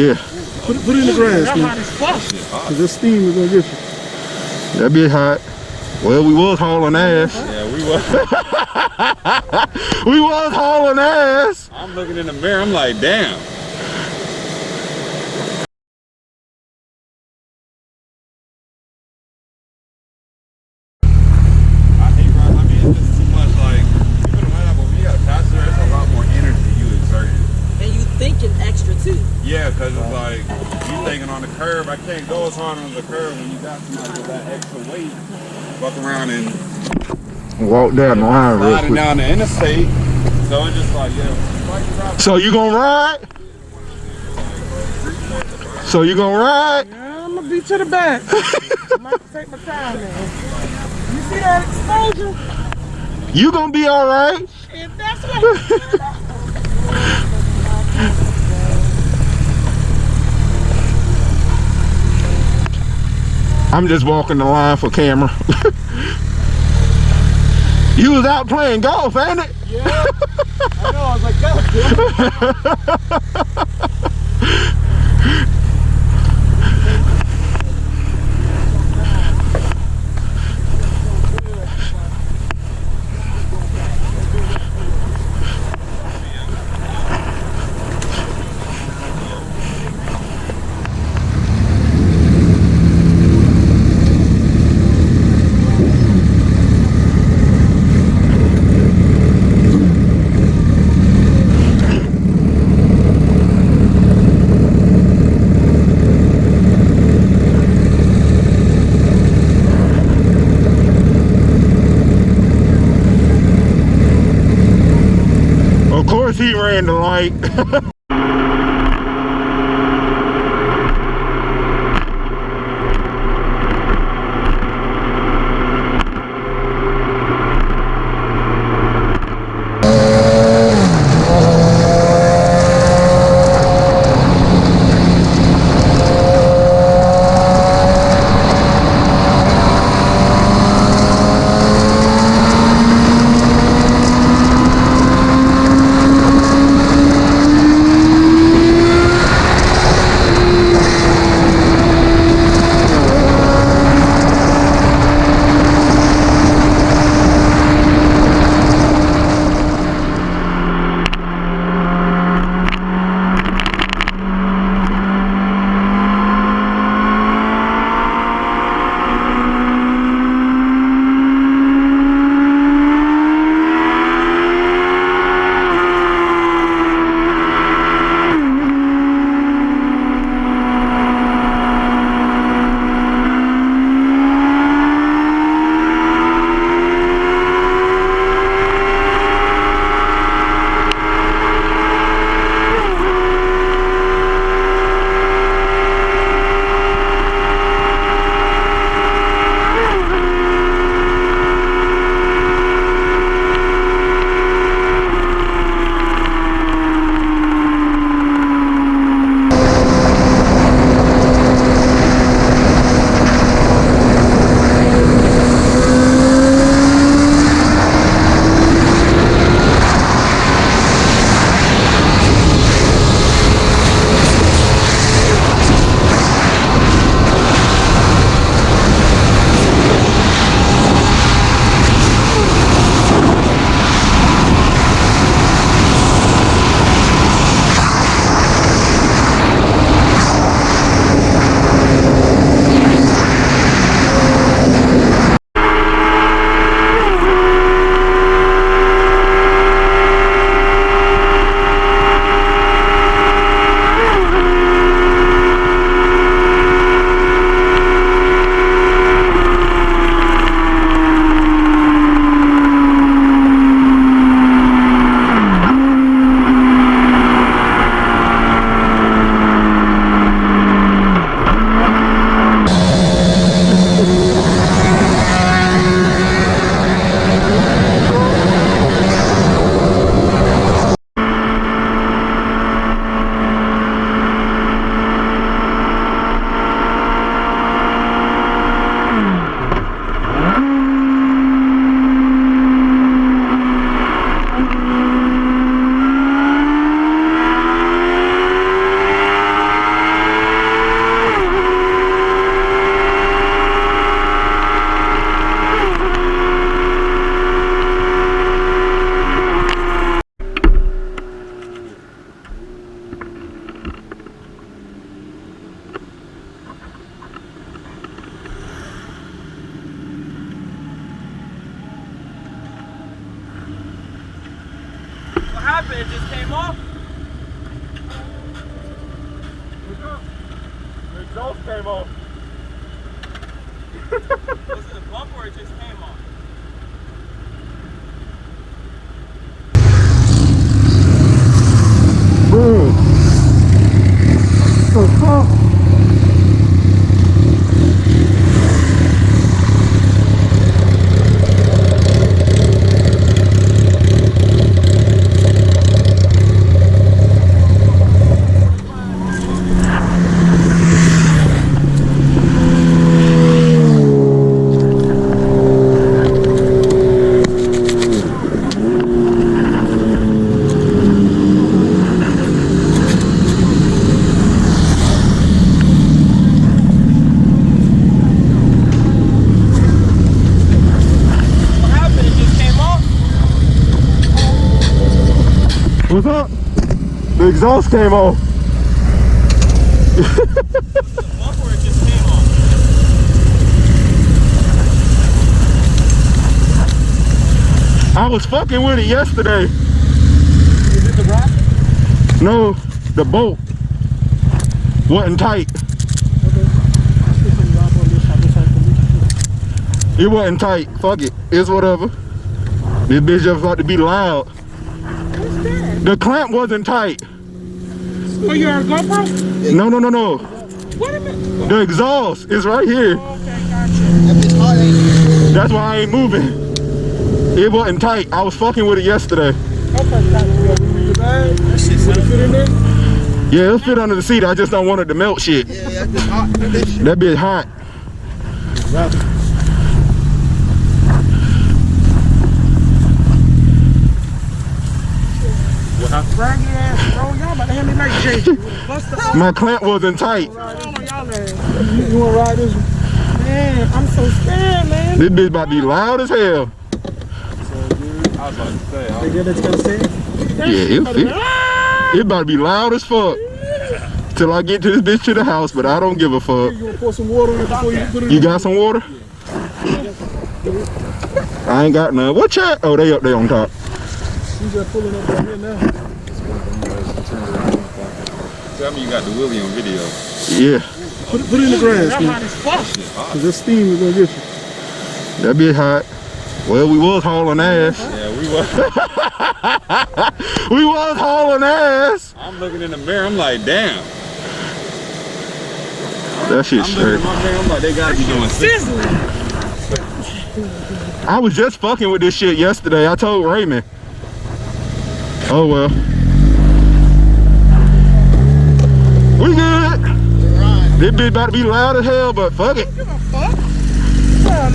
Yeah. Put it in the grass, man. Cause this steam is gonna get you. That be hot. Well, we was hauling ass. Yeah, we was. We was hauling ass. I'm looking in the mirror, I'm like, damn. I hate riding. I mean, it's too much like, even when when you got a passenger, it's a lot more energy you exerted. And you thinking extra too. Yeah, because it's like, you thinking on the curb, I can't go as hard on the curb when you got somebody with that extra weight. Walk around and walk down the line real quick. down the interstate. So it's just like, yeah. So you gonna ride? So you gonna ride? Yeah, I'm gonna be to the back. I might take my time, man. You see that exposure? You gonna be all right? Shit, that's what. I'm just walking the line for camera. You was out playing golf, ain't it? Yeah. I know, I was like, God Of course he ran the light. off? The exhaust came off. Was it a bump or it just came off? Boom. What's up? The exhaust came off. Bumper it just came off. I was fucking with it yesterday. Is it the rock? No, the bolt wasn't tight. It wasn't tight. Fuck it. It's whatever. This bitch just about to be loud. What's that? The clamp wasn't tight. Oh, you're on GoPro? No. Wait a minute. The exhaust is right here. Okay, gotcha. That's why I ain't moving. It wasn't tight. I was fucking with it yesterday. Okay, gotcha. That shit sound fit in there? Yeah, it'll fit under the seat. I just don't want it to melt shit. Yeah, that's hot. That bitch hot. Raggedy ass, bro. Y'all about to have me like JJ. Bust the My clamp wasn't tight. You wanna ride this one? Man, I'm so scared, man. This bitch about to be loud as hell. I was about to say, They did that you gotta say? Yeah, it'll fit. It about to be loud as fuck. Till I get to this bitch to the house, but I don't give a fuck. You gonna pour some water in it before you put it in? You got some water? I ain't got none. What chat? Oh, they up there on top. You just pulling up right here now. tell me you got the Willie on video. Yeah. Put it in the grass, man. Cause this steam is gonna get you. That bitch hot. Well, we was hauling ass. Yeah, we was. We was hauling ass. I'm looking in the mirror, I'm like, damn. That shit I'm looking straight. at my mirror, I'm like, they gotta be doing sizzling. I was just fucking with this shit yesterday. I told Raymond. Oh well. We good. This bitch about to be loud as hell, but fuck it. Give a fuck.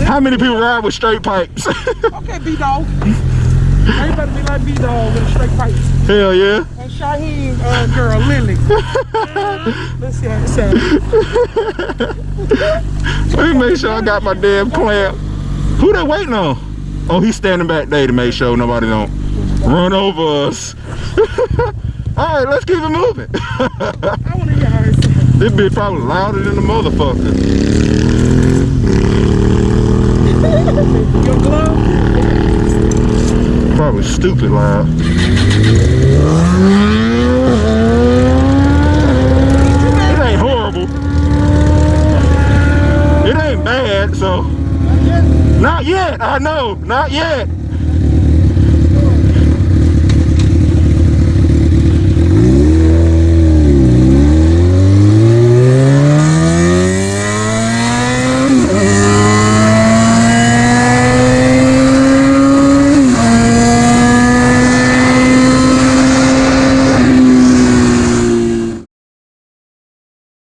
How many people ride with straight pipes? Okay, B-Dog. Now you better be like B-Dog with a straight pipe. Hell yeah. And Shaheen, girl, Lily. Let's see how it sounds. Let me make sure I got my damn clamp. Who they waiting on? Oh, he's standing back there to make sure nobody don't run over us. All right, let's keep it moving. I want to hear how it sounds. This bitch probably louder than the motherfucker. Your glove? Probably stupid loud. It ain't horrible. It ain't bad, so. Not yet, I know, not yet.